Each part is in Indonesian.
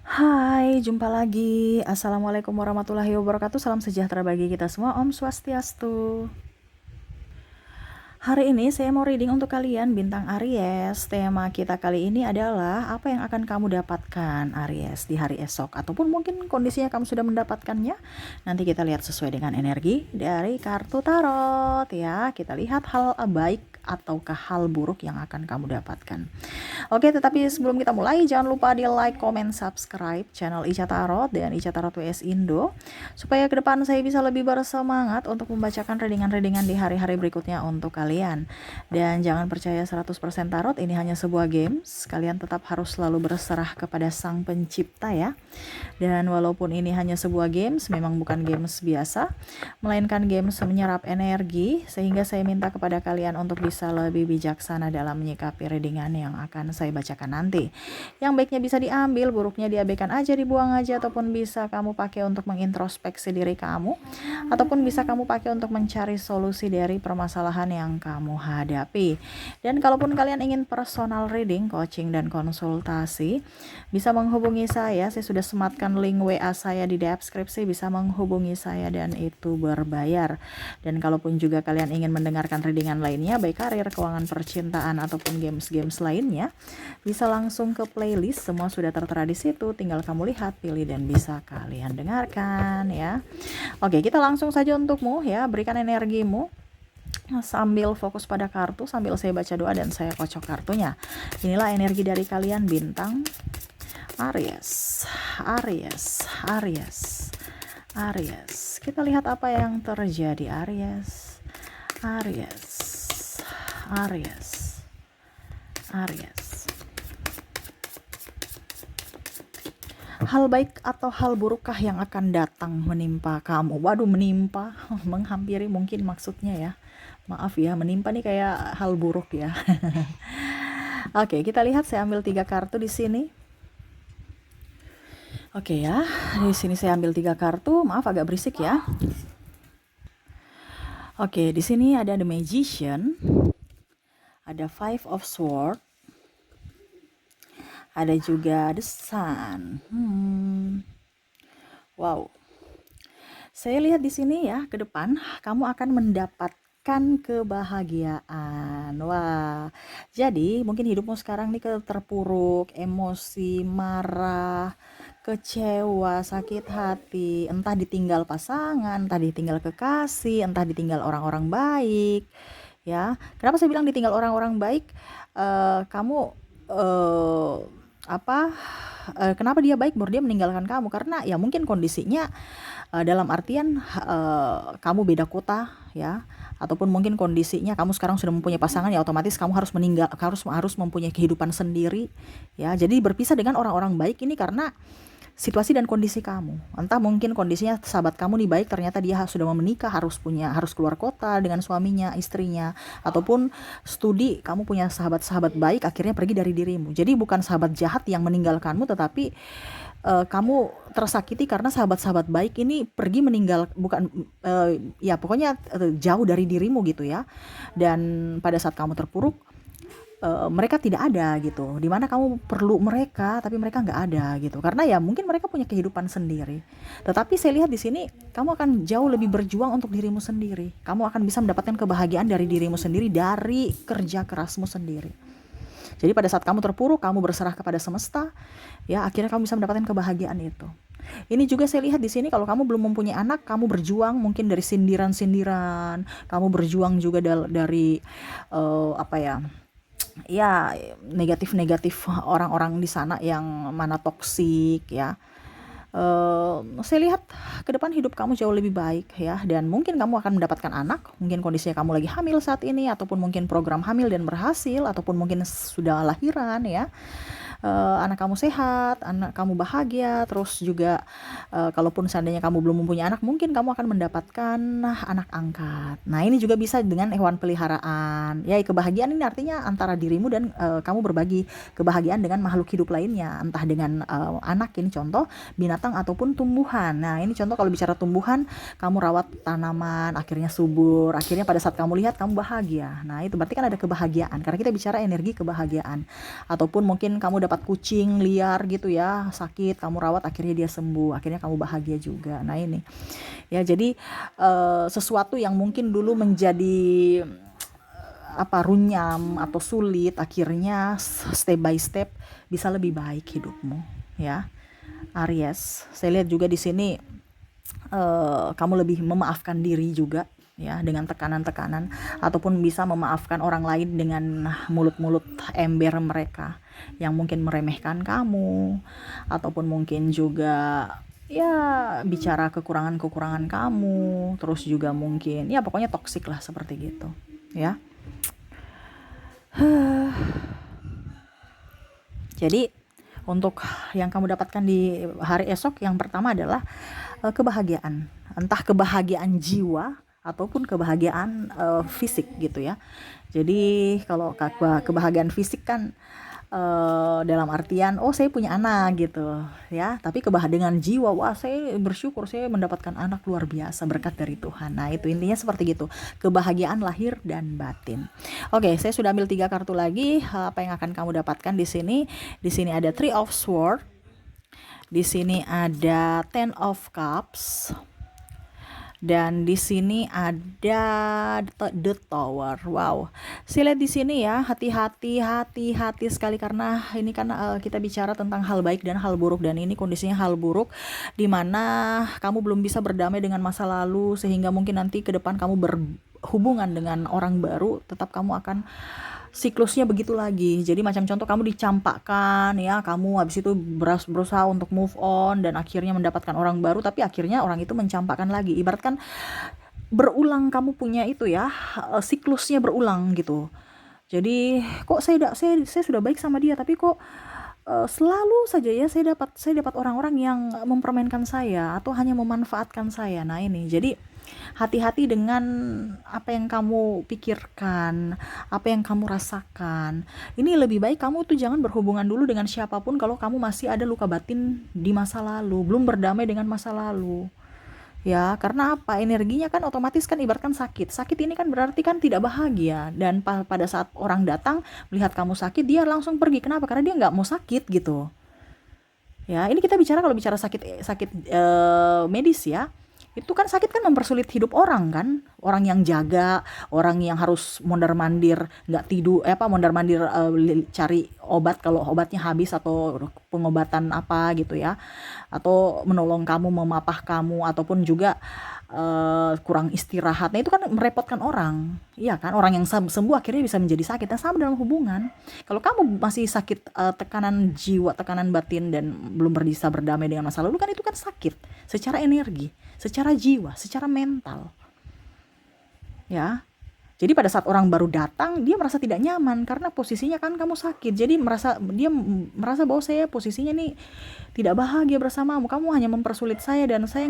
Hai, jumpa lagi. Assalamualaikum warahmatullahi wabarakatuh. Salam sejahtera bagi kita semua. Om Swastiastu. Hari ini saya mau reading untuk kalian bintang Aries. Tema kita kali ini adalah apa yang akan kamu dapatkan Aries di hari esok, ataupun mungkin kondisinya kamu sudah mendapatkannya. Nanti kita lihat sesuai dengan energi dari kartu tarot ya. Kita lihat hal baik ataukah hal buruk yang akan kamu dapatkan. Oke, tetapi sebelum kita mulai, jangan lupa di like, comment, subscribe channel Ica Tarot dan Ica Tarot WS Indo, supaya ke depan saya bisa lebih bersemangat untuk membacakan readingan-readingan di hari-hari berikutnya untuk kalian. Dan jangan percaya 100% tarot, ini hanya sebuah games. Kalian tetap harus selalu berserah kepada Sang Pencipta ya. Dan walaupun ini hanya sebuah games, memang bukan games biasa, melainkan games menyerap energi, sehingga saya minta kepada kalian untuk bisa lebih bijaksana dalam menyikapi readingan yang akan saya bacakan nanti. Yang baiknya bisa diambil, buruknya diabaikan aja, dibuang aja, ataupun bisa kamu pakai untuk mengintrospeksi diri kamu, ataupun bisa kamu pakai untuk mencari solusi dari permasalahan yang kamu hadapi. Dan kalaupun kalian ingin personal reading, coaching, dan konsultasi, bisa menghubungi saya sudah sematkan link WA saya di deskripsi, bisa menghubungi saya dan itu berbayar. Dan kalaupun juga kalian ingin mendengarkan readingan lainnya, baik karir, keuangan, percintaan, ataupun games-games lainnya, bisa langsung ke playlist, semua sudah tertera di situ, tinggal kamu lihat, pilih, dan bisa kalian dengarkan ya. Oke, kita langsung saja untukmu ya, berikan energimu sambil fokus pada kartu, sambil saya baca doa dan saya kocok kartunya. Inilah energi dari kalian bintang Aries, Aries, Aries, Aries. Kita lihat apa yang terjadi Aries, Aries, Aries, Aries. Hal baik atau hal burukkah yang akan datang menimpa kamu? Waduh, menimpa, menghampiri mungkin maksudnya ya. Maaf ya, menimpa nih kayak hal buruk ya. Oke, kita lihat, saya ambil 3 kartu di sini. Oke ya, di sini saya ambil 3 kartu. Maaf agak berisik ya. Oke, di sini ada The Magician, ada Five of Swords, ada juga The Sun. Wow. Saya lihat di sini ya, ke depan kamu akan mendapatkan kebahagiaan. Wah. Jadi, mungkin hidupmu sekarang nih terpuruk, emosi, marah, kecewa, sakit hati, entah ditinggal pasangan, entah ditinggal kekasih, entah ditinggal orang-orang baik, ya. Kenapa saya bilang ditinggal orang-orang baik? Kamu apa? Kenapa dia baik baru dia meninggalkan kamu? Karena ya mungkin kondisinya dalam artian kamu beda kota ya, ataupun mungkin kondisinya kamu sekarang sudah mempunyai pasangan, ya otomatis kamu harus meninggal, harus mempunyai kehidupan sendiri ya. Jadi berpisah dengan orang-orang baik ini karena situasi dan kondisi kamu. Entah mungkin kondisinya sahabat kamu nih baik, ternyata dia sudah mau menikah, harus keluar kota dengan suaminya, istrinya, ataupun studi, kamu punya sahabat-sahabat baik akhirnya pergi dari dirimu. Jadi bukan sahabat jahat yang meninggalkanmu, tetapi kamu tersakiti karena sahabat-sahabat baik ini pergi, meninggal, bukan ya pokoknya jauh dari dirimu gitu ya. Dan pada saat kamu terpuruk, mereka tidak ada gitu, dimana kamu perlu mereka tapi mereka nggak ada gitu, karena ya mungkin mereka punya kehidupan sendiri. Tetapi saya lihat di sini kamu akan jauh lebih berjuang untuk dirimu sendiri, kamu akan bisa mendapatkan kebahagiaan dari dirimu sendiri, dari kerja kerasmu sendiri. Jadi pada saat kamu terpuruk, kamu berserah kepada semesta ya, akhirnya kamu bisa mendapatkan kebahagiaan itu. Ini juga saya lihat di sini, kalau kamu belum mempunyai anak, kamu berjuang mungkin dari sindiran-sindiran, kamu berjuang juga dari apa ya, negatif-negatif orang-orang di sana yang mana toksik ya. Saya lihat ke depan hidup kamu jauh lebih baik ya, dan mungkin kamu akan mendapatkan anak, mungkin kondisinya kamu lagi hamil saat ini, ataupun mungkin program hamil dan berhasil, ataupun mungkin sudah lahiran ya. Anak kamu sehat, anak kamu bahagia, terus juga kalaupun seandainya kamu belum mempunyai anak, mungkin kamu akan mendapatkan anak angkat. Nah, ini juga bisa dengan hewan peliharaan. Ya, kebahagiaan ini artinya antara dirimu dan kamu berbagi kebahagiaan dengan makhluk hidup lainnya, entah dengan anak, ini contoh binatang ataupun tumbuhan. Nah, ini contoh kalau bicara tumbuhan, kamu rawat tanaman, akhirnya subur, akhirnya pada saat kamu lihat kamu bahagia. Nah, itu berarti kan ada kebahagiaan, karena kita bicara energi kebahagiaan. Ataupun mungkin kamu dapat kucing liar gitu ya, sakit, kamu rawat, akhirnya dia sembuh, akhirnya kamu bahagia juga. Nah ini ya, jadi sesuatu yang mungkin dulu menjadi runyam atau sulit, akhirnya step by step bisa lebih baik hidupmu ya. Aries, saya lihat juga di sini kamu lebih memaafkan diri juga ya, dengan tekanan-tekanan, ataupun bisa memaafkan orang lain dengan mulut-mulut ember mereka yang mungkin meremehkan kamu, ataupun mungkin juga ya bicara kekurangan-kekurangan kamu, terus juga mungkin ya pokoknya toksik lah seperti gitu ya. Jadi untuk yang kamu dapatkan di hari esok, yang pertama adalah kebahagiaan, entah kebahagiaan jiwa ataupun kebahagiaan fisik gitu ya. Jadi kalau kebahagiaan fisik kan dalam artian saya punya anak gitu ya, tapi kebahagiaan jiwa, wah saya bersyukur saya mendapatkan anak, luar biasa, berkat dari Tuhan. Nah itu intinya seperti gitu, kebahagiaan lahir dan batin. Oke, saya sudah ambil 3 kartu lagi. Apa yang akan kamu dapatkan di sini? Di sini ada Three of Swords, di sini ada Ten of Cups, dan di sini ada The Tower. Wow, saya lihat di sini ya, hati-hati sekali, karena ini kan kita bicara tentang hal baik dan hal buruk, dan ini kondisinya hal buruk, dimana kamu belum bisa berdamai dengan masa lalu, sehingga mungkin nanti ke depan kamu berhubungan dengan orang baru, tetap kamu akan siklusnya begitu lagi. Jadi macam contoh, kamu dicampakkan ya, kamu habis itu berusaha untuk move on dan akhirnya mendapatkan orang baru, tapi akhirnya orang itu mencampakkan lagi. Ibaratkan berulang, kamu punya itu ya, siklusnya berulang gitu. Jadi kok saya sudah baik sama dia, tapi kok selalu saja ya saya dapat orang-orang yang mempermainkan saya atau hanya memanfaatkan saya. Nah ini, jadi hati-hati dengan apa yang kamu pikirkan, apa yang kamu rasakan. Ini lebih baik kamu tuh jangan berhubungan dulu dengan siapapun kalau kamu masih ada luka batin di masa lalu, belum berdamai dengan masa lalu. Ya, karena apa? Energinya kan otomatis kan ibaratkan sakit. Sakit ini kan berarti kan tidak bahagia, dan pada saat orang datang melihat kamu sakit, dia langsung pergi. Kenapa? Karena dia nggak mau sakit gitu. Ya, ini kita bicara kalau bicara sakit medis ya. Itu kan sakit kan mempersulit hidup orang kan, orang yang jaga, orang yang harus mondar-mandir, nggak tidur mondar-mandir cari obat kalau obatnya habis, atau pengobatan apa gitu ya, atau menolong kamu, memapah kamu, ataupun juga kurang istirahat. Nah itu kan merepotkan orang, iya kan, orang yang sembuh akhirnya bisa menjadi sakit. Nah sama dalam hubungan, kalau kamu masih sakit tekanan jiwa, tekanan batin, dan belum bisa berdamai dengan masa lalu, kan itu kan sakit secara energi, secara jiwa, secara mental ya. Jadi pada saat orang baru datang, dia merasa tidak nyaman karena posisinya kan kamu sakit. Jadi dia merasa bahwa saya posisinya nih tidak bahagia bersamamu, kamu hanya mempersulit saya dan saya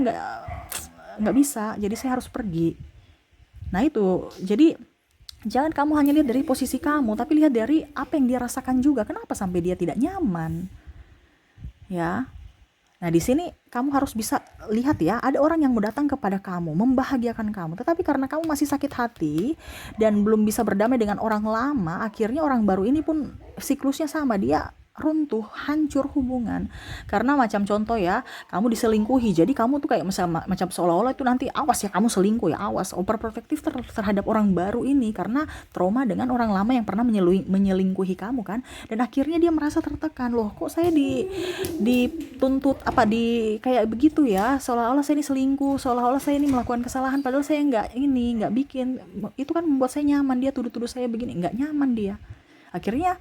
nggak bisa, jadi saya harus pergi. Nah itu, jadi jangan kamu hanya lihat dari posisi kamu, tapi lihat dari apa yang dia rasakan juga, kenapa sampai dia tidak nyaman ya. Nah di sini kamu harus bisa lihat ya, ada orang yang mau datang kepada kamu, membahagiakan kamu, tetapi karena kamu masih sakit hati dan belum bisa berdamai dengan orang lama, akhirnya orang baru ini pun siklusnya sama, dia runtuh, hancur hubungan. Karena macam contoh ya, kamu diselingkuhi, jadi kamu tuh kayak macam seolah-olah itu nanti awas ya kamu selingkuh ya, awas, overprotective terhadap orang baru ini karena trauma dengan orang lama yang pernah menyelingkuhi kamu kan. Dan akhirnya dia merasa tertekan, loh kok saya dituntut kayak begitu ya, seolah-olah saya ini selingkuh, seolah-olah saya ini melakukan kesalahan, padahal saya nggak bikin. Itu kan membuat saya nyaman, dia tuduh-tuduh saya begini, nggak nyaman dia. Akhirnya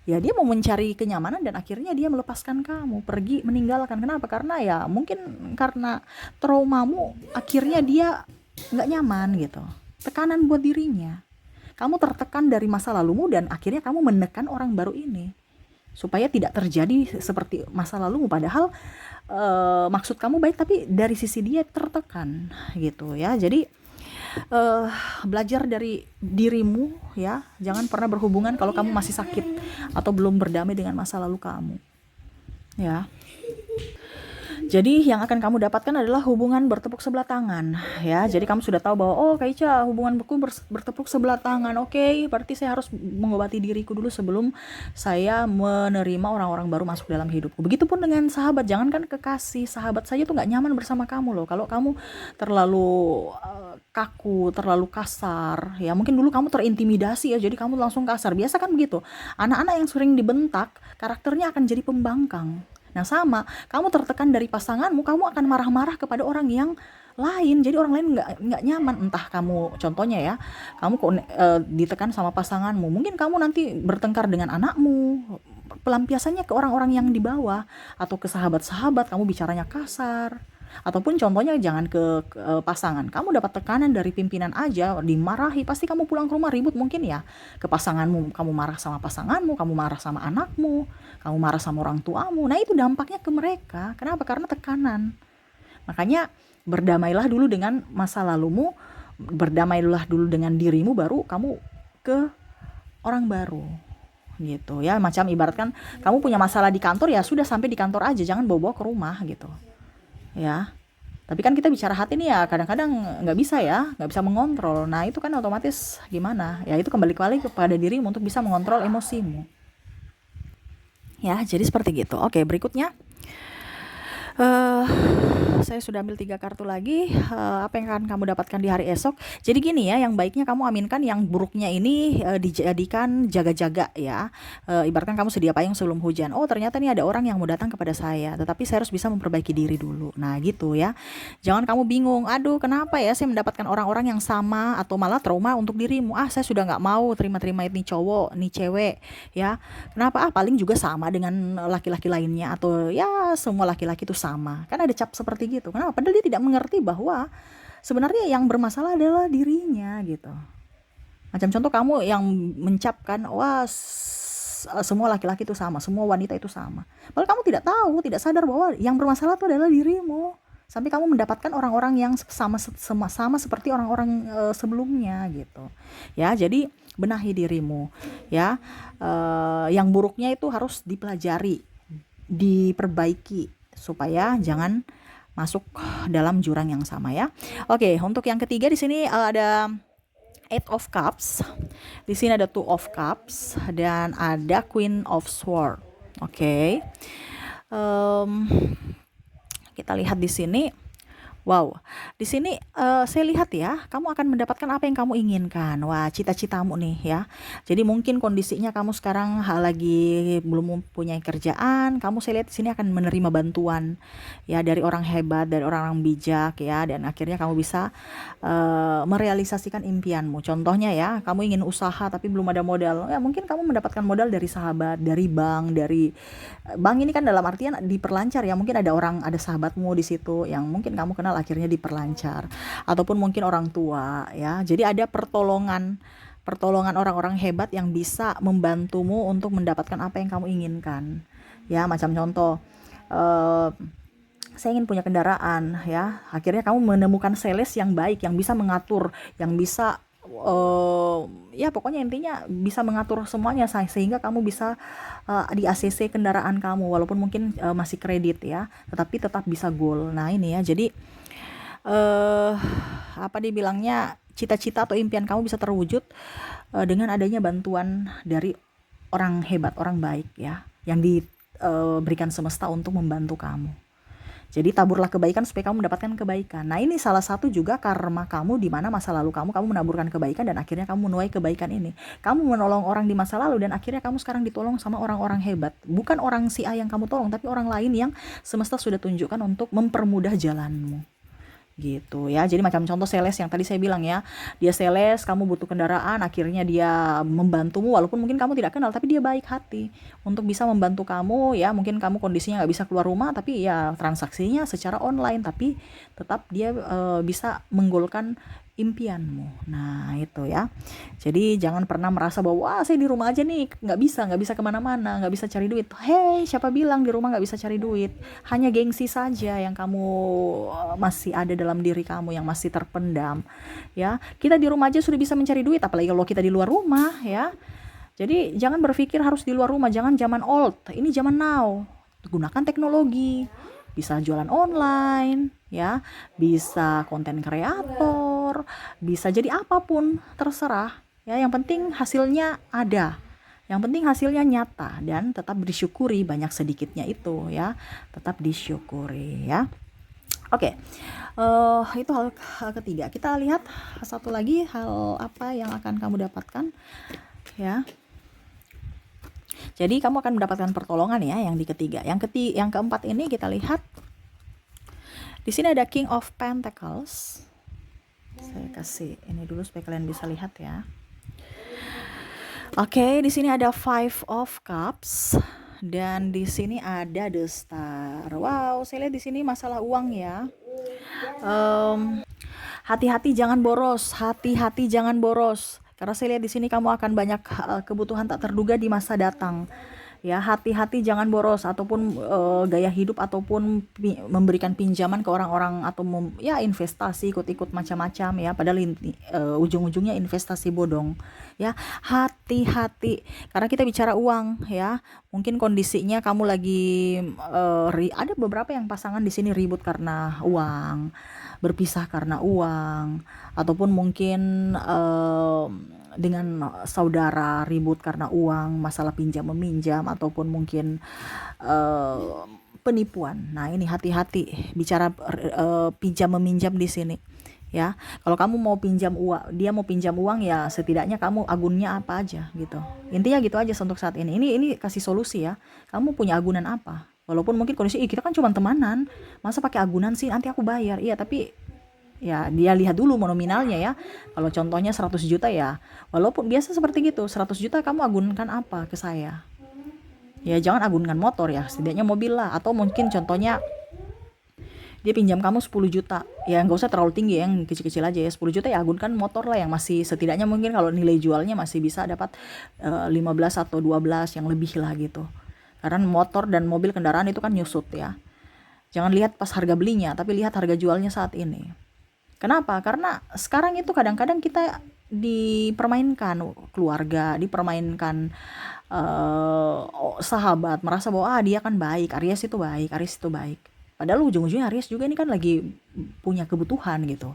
ya dia mau mencari kenyamanan, dan akhirnya dia melepaskan kamu, pergi, meninggalkan. Kenapa? Karena ya mungkin karena traumamu, akhirnya dia nggak nyaman gitu, tekanan buat dirinya. Kamu tertekan dari masa lalumu, dan akhirnya kamu menekan orang baru ini supaya tidak terjadi seperti masa lalumu, padahal maksud kamu baik, tapi dari sisi dia tertekan gitu ya. Jadi belajar dari dirimu ya, jangan pernah berhubungan kalau kamu masih sakit atau belum berdamai dengan masa lalu kamu ya. Jadi yang akan kamu dapatkan adalah hubungan bertepuk sebelah tangan, ya. Jadi kamu sudah tahu bahwa oh Kak Ica, hubunganku bertepuk sebelah tangan. Oke, berarti saya harus mengobati diriku dulu sebelum saya menerima orang-orang baru masuk dalam hidupku. Begitupun dengan sahabat, jangankan kekasih, sahabat saja tuh nggak nyaman bersama kamu loh. Kalau kamu terlalu kaku, terlalu kasar, ya mungkin dulu kamu terintimidasi ya, jadi kamu langsung kasar. Biasa kan begitu. Anak-anak yang sering dibentak, karakternya akan jadi pembangkang. Nah sama, kamu tertekan dari pasanganmu, kamu akan marah-marah kepada orang yang lain. Jadi orang lain nggak nyaman. Entah kamu, contohnya ya, kamu kok ditekan sama pasanganmu. Mungkin kamu nanti bertengkar dengan anakmu. Pelampiasannya ke orang-orang yang di bawah atau ke sahabat-sahabat, kamu bicaranya kasar. Ataupun contohnya jangan ke pasangan. Kamu dapat tekanan dari pimpinan aja, dimarahi, pasti kamu pulang ke rumah ribut mungkin ya. Ke pasanganmu, kamu marah sama pasanganmu, kamu marah sama anakmu, kamu marah sama orang tuamu. Nah itu dampaknya ke mereka. Kenapa? Karena tekanan. Makanya berdamailah dulu dengan masa lalumu, berdamailah dulu dengan dirimu, baru kamu ke orang baru gitu ya. Macam ibaratkan kamu punya masalah di kantor, ya sudah sampai di kantor aja, jangan bawa-bawa ke rumah gitu ya. Tapi kan kita bicara hati nih ya, kadang-kadang nggak bisa ya, nggak bisa mengontrol. Nah itu kan otomatis gimana ya, itu kembali kepada dirimu untuk bisa mengontrol emosimu ya. Jadi seperti gitu. Oke, berikutnya eh saya sudah ambil 3 kartu lagi. Apa yang akan kamu dapatkan di hari esok? Jadi gini ya, yang baiknya kamu aminkan, yang buruknya ini dijadikan jaga-jaga ya. Ibaratkan kamu sedia payung sebelum hujan. Oh ternyata nih ada orang yang mau datang kepada saya, tetapi saya harus bisa memperbaiki diri dulu. Nah gitu ya. Jangan kamu bingung, aduh kenapa ya saya mendapatkan orang-orang yang sama, atau malah trauma untuk dirimu. Saya sudah nggak mau terima-terima ini cowok, nih cewek ya. Kenapa? Paling juga sama dengan laki-laki lainnya, atau ya semua laki-laki itu sama. Kan ada cap seperti gitu. Kenapa? Padahal dia tidak mengerti bahwa sebenarnya yang bermasalah adalah dirinya gitu. Macam contoh kamu yang mencapkan, wah semua laki-laki itu sama, semua wanita itu sama. Padahal kamu tidak tahu, tidak sadar bahwa yang bermasalah itu adalah dirimu. Sampai kamu mendapatkan orang-orang yang sama seperti orang-orang sebelumnya gitu. Ya, jadi benahi dirimu ya. Yang buruknya itu harus dipelajari, diperbaiki supaya jangan masuk dalam jurang yang sama ya. Oke, untuk yang ketiga di sini ada Eight of Cups. Di sini ada Two of Cups dan ada Queen of Swords. Oke. Kita lihat di sini. Wow, di sini saya lihat ya, kamu akan mendapatkan apa yang kamu inginkan. Wah, cita-citamu nih ya. Jadi mungkin kondisinya kamu sekarang lagi belum mempunyai kerjaan, kamu saya lihat di sini akan menerima bantuan ya dari orang hebat, dari orang-orang bijak ya, dan akhirnya kamu bisa merealisasikan impianmu. Contohnya ya, kamu ingin usaha tapi belum ada modal. Ya mungkin kamu mendapatkan modal dari sahabat, dari bank, bank ini kan dalam artian diperlancar ya. Mungkin ada sahabatmu di situ yang mungkin kamu kenal, akhirnya diperlancar, ataupun mungkin orang tua ya. Jadi ada pertolongan orang-orang hebat yang bisa membantumu untuk mendapatkan apa yang kamu inginkan ya. Macam contoh saya ingin punya kendaraan ya, akhirnya kamu menemukan sales yang baik, yang bisa mengatur, yang bisa ya pokoknya intinya bisa mengatur semuanya sehingga kamu bisa di ACC kendaraan kamu, walaupun mungkin masih kredit ya, tetapi tetap bisa goal. Nah ini ya, jadi apa dibilangnya, cita-cita atau impian kamu bisa terwujud dengan adanya bantuan dari orang hebat, orang baik ya, yang diberikan semesta untuk membantu kamu. Jadi taburlah kebaikan supaya kamu mendapatkan kebaikan. Nah ini salah satu juga karma kamu, di mana masa lalu kamu menaburkan kebaikan dan akhirnya kamu menuai kebaikan ini. Kamu menolong orang di masa lalu dan akhirnya kamu sekarang ditolong sama orang-orang hebat. Bukan orang si A yang kamu tolong, tapi orang lain yang semesta sudah tunjukkan untuk mempermudah jalanmu. Gitu ya. Jadi macam contoh sales yang tadi saya bilang ya, dia sales, kamu butuh kendaraan, akhirnya dia membantumu walaupun mungkin kamu tidak kenal, tapi dia baik hati untuk bisa membantu kamu ya. Mungkin kamu kondisinya nggak bisa keluar rumah, tapi ya transaksinya secara online, tapi tetap dia bisa menggolkan impianmu. Nah itu ya. Jadi jangan pernah merasa bahwa wah saya di rumah aja nih, nggak bisa kemana-mana, nggak bisa cari duit. Hei, siapa bilang di rumah nggak bisa cari duit? Hanya gengsi saja yang kamu masih ada dalam diri kamu, yang masih terpendam ya. Kita di rumah aja sudah bisa mencari duit, apalagi kalau kita di luar rumah ya. Jadi jangan berpikir harus di luar rumah, jangan zaman old, ini zaman now. Gunakan teknologi bisa jualan online, ya, bisa konten kreator, bisa jadi apapun, terserah. Ya, yang penting hasilnya ada. Yang penting hasilnya nyata dan tetap disyukuri banyak sedikitnya itu ya. Tetap disyukuri ya. Oke. Itu hal ketiga. Kita lihat satu lagi hal apa yang akan kamu dapatkan ya. Jadi kamu akan mendapatkan pertolongan ya yang di ketiga. Yang keempat ini kita lihat di sini ada King of Pentacles. Saya kasih ini dulu supaya kalian bisa lihat ya. Oke, di sini ada Five of Cups dan di sini ada The Star. Wow, saya lihat di sini masalah uang ya. Hati-hati jangan boros, hati-hati jangan boros. Karena saya lihat di sini kamu akan banyak kebutuhan tak terduga di masa datang. Ya, hati-hati jangan boros ataupun gaya hidup ataupun memberikan pinjaman ke orang-orang atau ya investasi ikut-ikut macam-macam ya, padahal ujung-ujungnya investasi bodong. Ya, hati-hati karena kita bicara uang ya. Mungkin kondisinya kamu lagi ada beberapa yang pasangan di sini ribut karena uang, berpisah karena uang, ataupun mungkin dengan saudara ribut karena uang, masalah pinjam meminjam ataupun mungkin penipuan. Nah, ini hati-hati bicara pinjam meminjam di sini. Ya, kalau kamu mau pinjam uang, dia mau pinjam uang ya setidaknya kamu agunnya apa aja gitu. Intinya gitu aja untuk saat ini. Ini kasih solusi ya. Kamu punya agunan apa? Walaupun mungkin kondisi kita kan cuma temanan, masa pakai agunan sih, nanti aku bayar. Iya, tapi ya dia lihat dulu nominalnya ya. Kalau contohnya 100 juta ya, walaupun biasa seperti gitu, 100 juta kamu agunkan apa ke saya? Ya jangan agunkan motor ya, setidaknya mobil lah. Atau mungkin contohnya dia pinjam kamu 10 juta, ya nggak usah terlalu tinggi, yang kecil-kecil aja ya. 10 juta ya agunkan motor lah yang masih setidaknya mungkin kalau nilai jualnya masih bisa dapat 15 atau 12 yang lebih lah gitu. Karena motor dan mobil kendaraan itu kan nyusut ya. Jangan lihat pas harga belinya, tapi lihat harga jualnya saat ini. Kenapa? Karena sekarang itu kadang-kadang kita dipermainkan keluarga, dipermainkan sahabat, merasa bahwa dia kan baik, Aries itu baik, Aries itu baik. Padahal ujung-ujungnya Aries juga ini kan lagi punya kebutuhan gitu.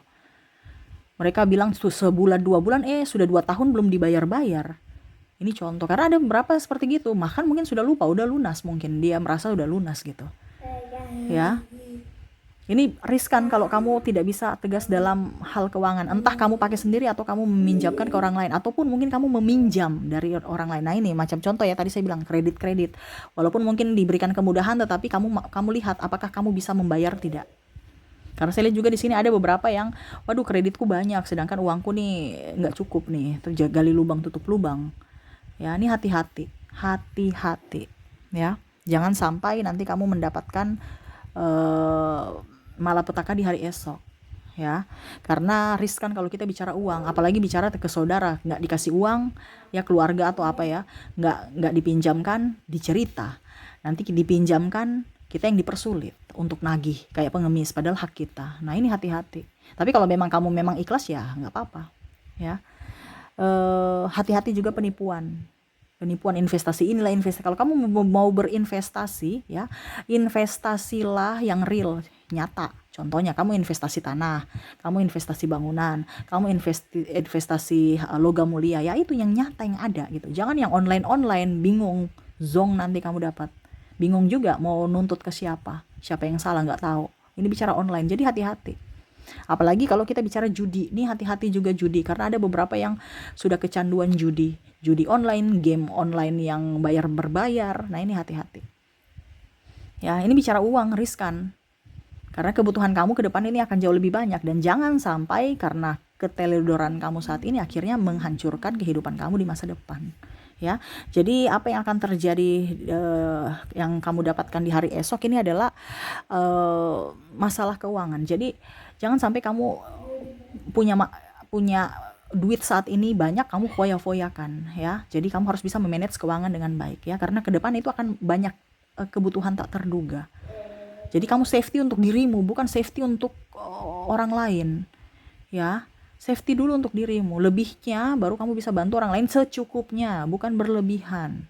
Mereka bilang sebulan 2 bulan, sudah 2 tahun belum dibayar-bayar. Ini contoh, karena ada beberapa seperti gitu, bahkan mungkin sudah lupa, udah lunas, mungkin dia merasa udah lunas gitu. Ya, ini riskan kalau kamu tidak bisa tegas dalam hal keuangan. Entah kamu pakai sendiri atau kamu meminjamkan ke orang lain, ataupun mungkin kamu meminjam dari orang lain. Nah, ini macam contoh ya, tadi saya bilang kredit. Walaupun mungkin diberikan kemudahan, tetapi kamu lihat apakah kamu bisa membayar tidak. Karena saya lihat juga di sini ada beberapa yang, waduh kreditku banyak, sedangkan uangku nih nggak cukup nih, gali lubang tutup lubang. Ya, ini hati-hati ya. Jangan sampai nanti kamu mendapatkan malapetaka di hari esok ya, karena riskan kalau kita bicara uang, apalagi bicara ke saudara, nggak dikasih uang ya, keluarga atau apa ya, nggak dipinjamkan, dicerita nanti dipinjamkan, kita yang dipersulit untuk nagih kayak pengemis padahal hak kita. Nah, ini hati-hati. Tapi kalau kamu memang ikhlas ya nggak apa-apa ya. Hati-hati juga penipuan investasi. Inilah investasi. Kalau kamu mau berinvestasi ya, investasilah yang real, nyata. Contohnya kamu investasi tanah, kamu investasi bangunan, kamu investasi logam mulia, ya itu yang nyata yang ada gitu. Jangan yang online bingung, zong nanti kamu dapat. Bingung juga mau nuntut ke siapa yang salah, nggak tahu. Ini bicara online, jadi hati-hati. Apalagi kalau kita bicara judi, nih hati-hati juga judi, karena ada beberapa yang sudah kecanduan judi online, game online yang berbayar. Nah, ini hati-hati ya. Ini bicara uang, riskan, karena kebutuhan kamu ke depan ini akan jauh lebih banyak, dan jangan sampai karena keteledoran kamu saat ini akhirnya menghancurkan kehidupan kamu di masa depan ya. Jadi apa yang akan terjadi, yang kamu dapatkan di hari esok ini adalah masalah keuangan. Jadi jangan sampai kamu punya duit saat ini banyak, kamu foya-foyakan ya. Jadi kamu harus bisa memanage keuangan dengan baik ya, karena ke depan itu akan banyak kebutuhan tak terduga. Jadi kamu safety untuk dirimu, bukan safety untuk orang lain ya. Safety dulu untuk dirimu, lebihnya baru kamu bisa bantu orang lain secukupnya, bukan berlebihan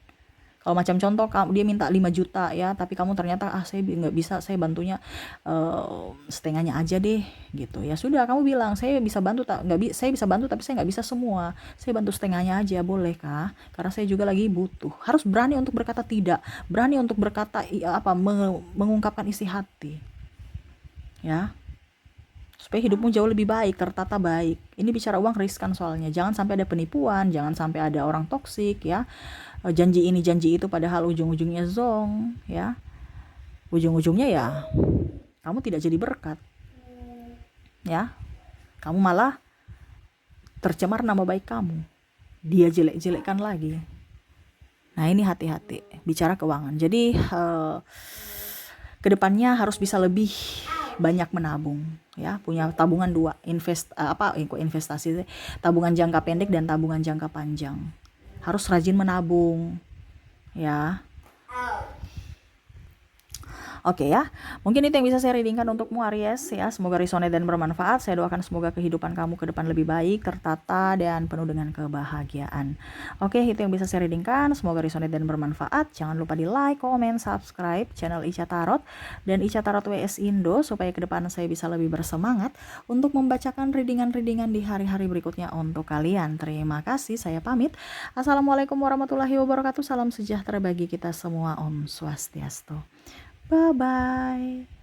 Kalau macam contoh dia minta 5 juta ya, tapi kamu ternyata saya nggak bisa, saya bantunya setengahnya aja deh gitu. Ya sudah, kamu bilang saya bisa bantu tak nggak saya bisa bantu tapi saya nggak bisa semua. Saya bantu setengahnya aja, boleh kah? Karena saya juga lagi butuh. Harus berani untuk berkata tidak, berani untuk berkata mengungkapkan isi hati. Ya, supaya hidupmu jauh lebih baik, tertata baik. Ini bicara uang riskan soalnya. Jangan sampai ada penipuan, jangan sampai ada orang toksik ya. Janji ini janji itu padahal ujung-ujungnya zong ya. Ujung-ujungnya ya kamu tidak jadi berkat. Ya. Kamu malah tercemar nama baik kamu. Dia jelek-jelekkan lagi. Nah, ini hati-hati bicara keuangan. Jadi kedepannya harus bisa lebih banyak menabung ya, punya tabungan 2, investasi, tabungan jangka pendek dan tabungan jangka panjang. Harus rajin menabung ya. Oke ya, mungkin itu yang bisa saya readingkan untukmu Aries ya. Semoga resonate dan bermanfaat. Saya doakan semoga kehidupan kamu ke depan lebih baik, tertata dan penuh dengan kebahagiaan. Oke, itu yang bisa saya readingkan. Semoga resonate dan bermanfaat. Jangan lupa di like, comment, subscribe channel Ica Tarot dan Ica Tarot WS Indo supaya ke depan saya bisa lebih bersemangat untuk membacakan readingan-readingan di hari-hari berikutnya untuk kalian. Terima kasih, saya pamit. Assalamualaikum warahmatullahi wabarakatuh. Salam sejahtera bagi kita semua. Om Swastiastu. Bye-bye.